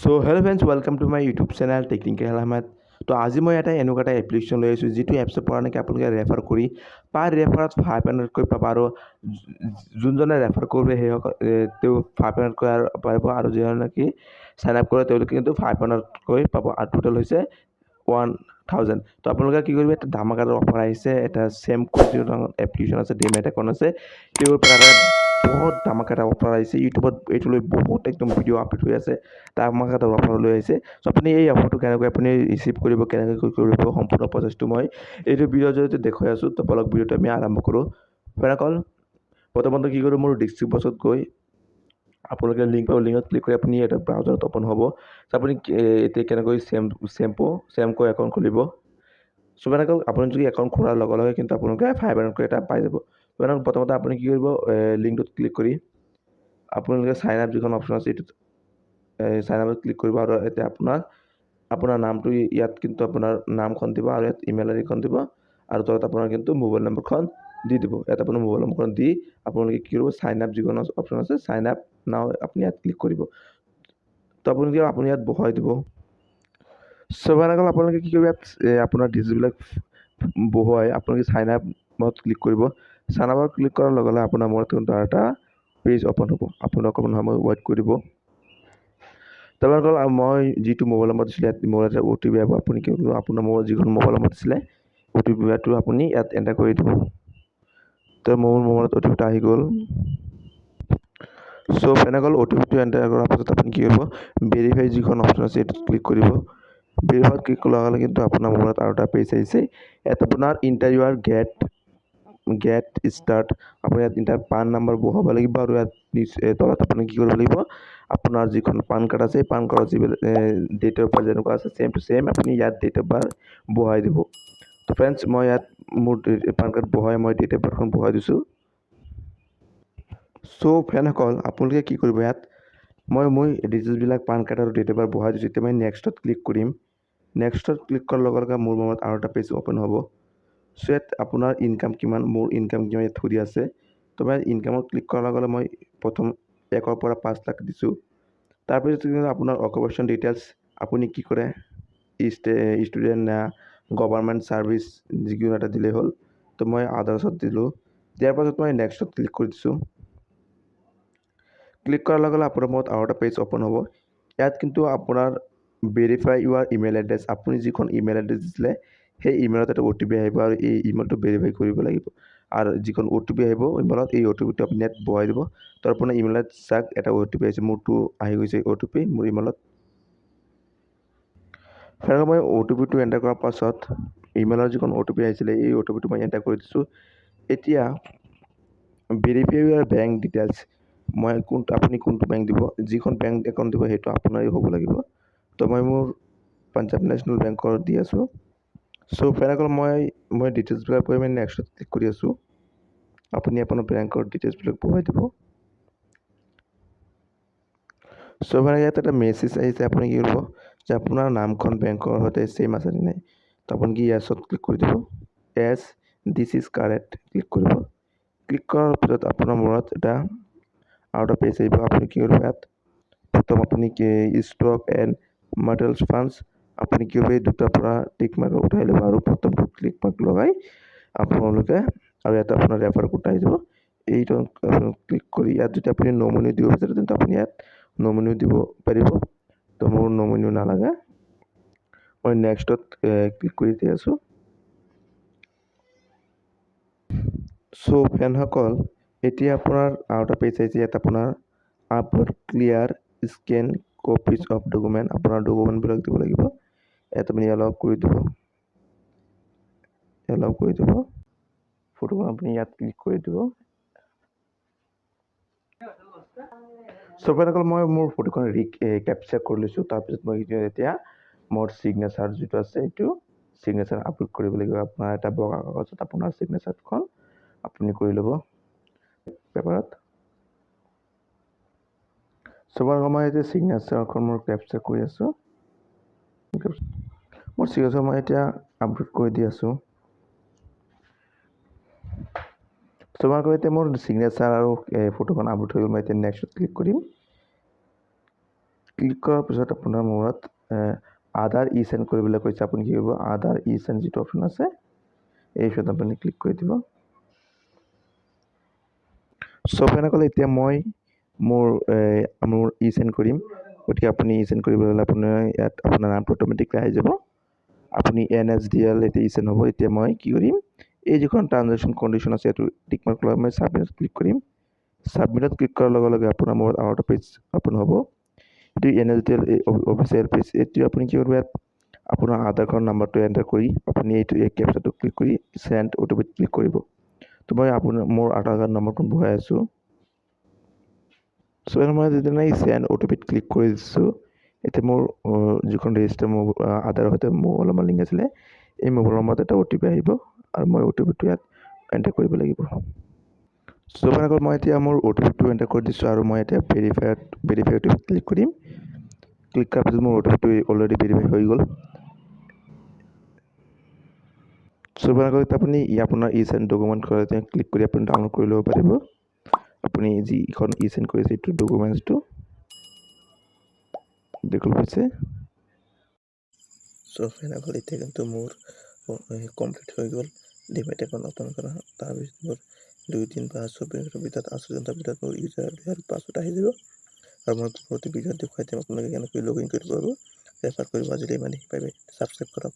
So hello' friends welcome to my YouTube channel technical Ahmed. তো আজি মই এনেকুৱা এটা এপ্লিকেশ্যন লৈ আহিছোঁ যিটো এপছৰ পৰা নেকি আপোনালোকে ৰেফাৰ কৰি পাৰ ৰেফাৰত 500কৈ পাব আৰু যোনজনে ৰেফাৰ কৰিব তেওঁ 500কৈ পাৰিব আৰু যিজনে নেকি চাইন আপ কৰে তেওঁলোকে কিন্তু 500কৈ পাব আৰু টোটেল হৈছে 1000। তো আপোনালোকে কি কৰিব, এটা ধামাকাৰ অফাৰ আহিছে, এটা চেমকো যিটো এপ্লিকেশ্যন আছে, ডিমেট একাউণ্ট আছে, তেওঁৰ পৰা বহুত ধামাকা এটা অফাৰ আহিছে। ইউটিউবত এইটো লৈ বহুত একদম ভিডিঅ' আপলোড হৈ আছে, ধামাকা এটা অফাৰ লৈ আহিছে। চ' আপুনি এই অফাৰটো কেনেকৈ আপুনি ৰিচিভ কৰিব, কেনেকৈ কৰিব, সম্পূৰ্ণ প্ৰচেছটো মই এইটো ভিডিঅ'ৰ জৰিয়তে দেখুৱাই আছোঁ। তো বলক ভিডিঅ'টো আমি আৰম্ভ কৰোঁ। ফেৰাকল প্ৰথমতে কি কৰোঁ, মোৰ ডিস্ট্ৰিক্ট বছত গৈ আপোনালোকে লিংক পাব, লিংকত ক্লিক কৰি আপুনি এটা ব্ৰাউজাৰত অ'পন হ'ব। চ' আপুনি এতিয়া কেনেকৈ চেমকো একাউণ্ট খুলিব। চ' ফেৰাকল আপুনি যদি একাউণ্ট খোলাৰ লগে লগে কিন্তু আপোনালোকে 500কৈ এটা পাই যাব। প্ৰথমতে আপুনি কি কৰিব, লিংকটোত ক্লিক কৰি আপোনালোকে চাইন আপ যিখন অপশ্যন আছে এইটোত চাইন আপত ক্লিক কৰিব আৰু এতিয়া আপোনাৰ নামটো ইয়াত কিন্তু আপোনাৰ নামখন দিব আৰু ইয়াত ইমেইল আইডিখন দিব আৰু তলত আপোনাৰ কিন্তু মোবাইল নম্বৰখন দি দিব। ইয়াত আপোনাৰ মোবাইল নম্বৰখন দি আপোনালোকে কি কৰিব, চাইন আপ যিখন অপশ্যন আছে চাইন আপ নাও আপুনি ইয়াত ক্লিক কৰিব। তো আপুনি ইয়াত বহাই দিব। চ' আপোনালোকে কি কৰিব, ইয়াত আপোনাৰ ডিটেইলছবিলাক বহুৱাই আপোনালোকে চাইন আপত ক্লিক কৰিব। চাইন আপত ক্লিক কৰাৰ লগে লগে আপোনাৰ মনত কিন্তু এটা পেজ অ'পন হ'ব। আপোনালোক অকণমান সময় ৱেইট কৰিব। তাৰপৰা মই যিটো মোবাইল নম্বৰ দিছিলে ইয়াত মোবাইল এটা OTP আহিব। আপুনি কি কৰিব, আপোনাৰ যিখন মোবাইল নম্বৰ দিছিলে OTPটো আপুনি ইয়াত এণ্টাৰ কৰি দিব। তো মোৰ মোবাইলত OTPটো আহি গ'ল। চ' এনেকৈ OTPটো এণ্টাৰ কৰাৰ পাছত আপুনি কি কৰিব, ভেৰিফাই যিখন অপশ্যন আছে এইটোত ক্লিক কৰিব। ভেৰিফাইত ক্লিক কৰাৰ লগে লগে কিন্তু আপোনাৰ মোবাইলত আৰু এটা পেজ আহিছে। ইয়াত আপোনাৰ ইণ্টাৰ ইউৰ গেট ষ্টাৰ্ট, আপুনি ইয়াত ইণ্টাৰ পান নম্বৰ বহাব লাগিব আৰু ইয়াত তলত আপুনি কি কৰিব লাগিব, আপোনাৰ যিখন পান কাৰ্ড আছে পান কাৰ্ডৰ যিবিলাক ডেট অফ বাৰ্থ যেনেকুৱা আছে ছেম টু ছেম আপুনি ইয়াত ডেট অফ বাৰ্থ বহাই দিব। তো ফ্ৰেণ্ডছ মই ইয়াত মোৰ পান কাৰ্ড বহাই মই ডেট অফ বাৰ্থখন বহাই দিছোঁ। চ' ফ্ৰেণ্ডসকল আপোনালোকে কি কৰিব, ইয়াত মই ডিটেইলছবিলাক পান কাৰ্ড আৰু ডেট অফ বাৰ্থ বহাই দিছোঁ। এতিয়া মই নেক্সটত ক্লিক কৰিম। নেক্সটত ক্লিক কৰাৰ লগে লগে মোৰ মনত আৰু এটা পেজ অ'পন হ'ব। চ' ইয়াত আপোনাৰ ইনকাম কিমান, মোৰ ইনকাম কিমান ইয়াত ধৰি আছে। তো মই ইনকামত ক্লিক কৰাৰ লগে লগে মই প্ৰথম 1ৰ পৰা 5 লাখ দিছোঁ। তাৰপিছত আপোনাৰ অকুপেশ্যন ডিটেইলছ, আপুনি কি কৰে, ষ্টুডেণ্ট না গভৰ্ণমেণ্ট ছাৰ্ভিচ যিকোনো এটা দিলেই হ'ল। তো মই আদাৰ্ছত দিলোঁ। দিয়াৰ পাছত মই নেক্সটত ক্লিক কৰি দিছোঁ। ক্লিক কৰাৰ লগে লগে আপোনাৰ মনত আৰু এটা পেজ অ'পন হ'ব। ইয়াত কিন্তু আপোনাৰ ভেৰিফাই ইউৰ ইমেইল এড্ৰেছ, আপুনি যিখন ইমেইল এড্ৰেছ দিছিলে সেই ইমেইলত এটা OTP আহিব আৰু এই ইমেইলটো ভেৰিফাই কৰিব লাগিব। আৰু যিখন OTP আহিব ইমেইলত, এই OTPটো আপুনি ইয়াত বহাই দিব। তো আপোনাৰ ইমেইলত চাওক এটা OTP আহিছে, মোৰটো আহি গৈছে OTP মোৰ ইমেইলত। ফেৰক মই OTPটো এণ্টাৰ কৰাৰ পাছত ইমেইলৰ যিখন OTP আহিছিলে এই OTPটো মই এণ্টাৰ কৰি দিছোঁ। এতিয়া ভেৰিফাই ইউৰ বেংক ডিটেইলছ, আপুনি কোনটো বেংক দিব, যিখন বেংক একাউণ্ট দিব সেইটো আপোনাৰেই হ'ব লাগিব। তো মই মোৰ পাঞ্জাৱ নেশ্যনেল বেংকৰ দি আছোঁ। চ' ফেৰকল মই ডিটেইলছবিলাক কৈ মই নেক্সটত ক্লিক কৰি আছোঁ। আপুনি আপোনাৰ বেংকৰ ডিটেইলছবিলাক বহাই দিব। চ' ইয়াত এটা মেছেজ আহিছে, আপুনি কি কৰিব যে আপোনাৰ নামখন বেংকৰ সৈতে ছেইম আছে নে নাই। তো আপুনি কি য়েছত ক্লিক কৰি দিব। য়েছ দিছ ইজ কাৰেক্ট ক্লিক কৰিব। ক্লিক কৰাৰ পিছত আপোনাৰ মূৰত এটা আৰু এটা পেজ আহিব। আপুনি কি কৰিব, ইয়াত প্ৰথম আপুনি ষ্টক এণ্ড মেটেৰিয়েলছ ফাণ্ডছ আপুনি কি কৰিব, এই দুটাৰ পৰা টিক মাৰ্ক উঠাই ল'ব আৰু প্ৰথমটো ক্লিক মাৰ্ক লগাই আপোনালোকে আৰু ইয়াত আপোনাৰ ৰেফাৰ কোড আহি যাব। এইটো ক্লিক কৰি ইয়াত যদি আপুনি নমিনি দিব বিচাৰে তেন্তে আপুনি ইয়াত নমিনিও দিব পাৰিব। তো মোৰ নমিনিও নালাগে, মই নেক্সটত ক্লিক কৰি দি আছোঁ। চ' ফ্ৰেণ্ডসকল এতিয়া আপোনাৰ আৰু এটা পেজ আহিছে। ইয়াত আপোনাৰ upload clear scan copies of document, আপোনাৰ ডকুমেণ্টবিলাক দিব লাগিব। ইয়াত আপুনি এলাউ কৰি দিব, ফটোখন আপুনি ইয়াত ক্লিক কৰি দিব। চ' ফ্ৰেণ্ডসকল মই মোৰ ফটোখন কেপচাৰ কৰি লৈছোঁ। তাৰপিছত মই এতিয়া মোৰ ছিগনেচাৰ যিটো আছে এইটো ছিগনেচাৰ আপলোড কৰিব লাগিব। আপোনাৰ এটা বগা কাগজত আপোনাৰ ছিগনেচাৰখন আপুনি কৰি ল'ব পেপাৰত। চ' মই এতিয়া ছিগনেচাৰখন মোৰ কেপচাৰ কৰি আছোঁ। মোৰ ছিগনেচাৰ মই এতিয়া আপলোড কৰি দি আছোঁ। চ' এতিয়া মোৰ ছিগনেচাৰ আৰু ফটোখন আপলোড হৈ গ'ল। মই এতিয়া নেক্সটত ক্লিক কৰিম। ক্লিক কৰাৰ পিছত আপোনাৰ মূৰত আধাৰ ই চেণ্ড কৰিবলৈ কৈছে। আপুনি কি কৰিব, আধাৰ ই চেণ্ড যিটো অপশ্যন আছে এই অপশ্যনত আপুনি ক্লিক কৰি দিব। চ' ফ্ৰেণ্ডসকল, এতিয়া মই মোৰ ই চেণ্ড কৰিম। গতিকে আপুনি ই চেণ্ড কৰিবলৈ হ'লে আপোনাৰ ইয়াত আপোনাৰ নামটো অট'মেটিকলি আহি যাব। আপুনি NSDL এতিয়া ই চেণ্ড হ'ব। এতিয়া মই কি কৰিম, এই যিখন ট্ৰানজেকশ্যন কণ্ডিশ্যন আছে এইটো টিক মাৰ্ক লগাই মই ছাবমিটত ক্লিক কৰিম। ছাবমিটত ক্লিক কৰাৰ লগে লগে আপোনাৰ মোৰ আৰু এটা পেজ অ'পন হ'ব। এইটো NSDL অফিচিয়েল পেজ। এইটো আপুনি কি কৰিব, ইয়াত আপোনাৰ আধাৰ কাৰ্ড নাম্বাৰটো এণ্টাৰ কৰি আপুনি এই কেপচাটো ক্লিক কৰি চেণ্ড অ'টিপিত ক্লিক কৰিব। তো মই মোৰ আধাৰ কাৰ্ড নম্বৰটো বহাই আছোঁ। চ' মই যেতিয়া এই চেণ্ড অ'টিপিত ক্লিক কৰি দিছোঁ, এতিয়া মোৰ যিখন ৰেজিষ্টাৰ মোৰ আধাৰৰ সৈতে মোবাইল নম্বৰ লিংক আছিলে, এই মোবাইল নম্বৰত এটা OTP আহিব আৰু মই OTPটো ইয়াত এণ্টাৰ কৰিব লাগিব। চ' ফ্ৰেণ্ডসকল, মই এতিয়া মোৰ OTPটো এণ্টাৰ কৰি দিছোঁ আৰু মই এতিয়া ভেৰিফাই OTPত ক্লিক কৰিম। ক্লিক কৰাৰ পিছত মোৰ OTPটো অলৰেডি ভেৰিফাই হৈ গ'ল। চ' ফ্ৰেণ্ডসকল, আপুনি আপোনাৰ ই চেণ্ড ডকুমেণ্ট ক্লিক কৰি আপুনি ডাউনলোড কৰি ল'ব পাৰিব। আপুনি যিখন ই চেণ্ড কৰিছে এইটো ডকুমেণ্টছটো দেখুৱাই পাইছে। চ' ফ্ৰেণ্ডসকল, এতিয়া কিন্তু মোৰ কমপ্লিট হৈ গ'ল ডিমেট একাউণ্ট অ'পন কৰা। তাৰপিছত মোৰ 2-3 বা 24 ঘণ্টাৰ ভিতৰত 8 ঘণ্টাৰ ভিতৰত মোৰ ইউজাৰ পাছৱৰ্ড আহি যাব আৰু মই পৰৱৰ্তী ভিডিঅ'ত দেখুৱাই দিম আপোনালোকে কেনেকৈ লগ ইন কৰিব পাৰিব। ৰেফাৰ কৰিব। আজিলৈ ইমানেই। Bye bye. ছাবস্ক্ৰাইব কৰক।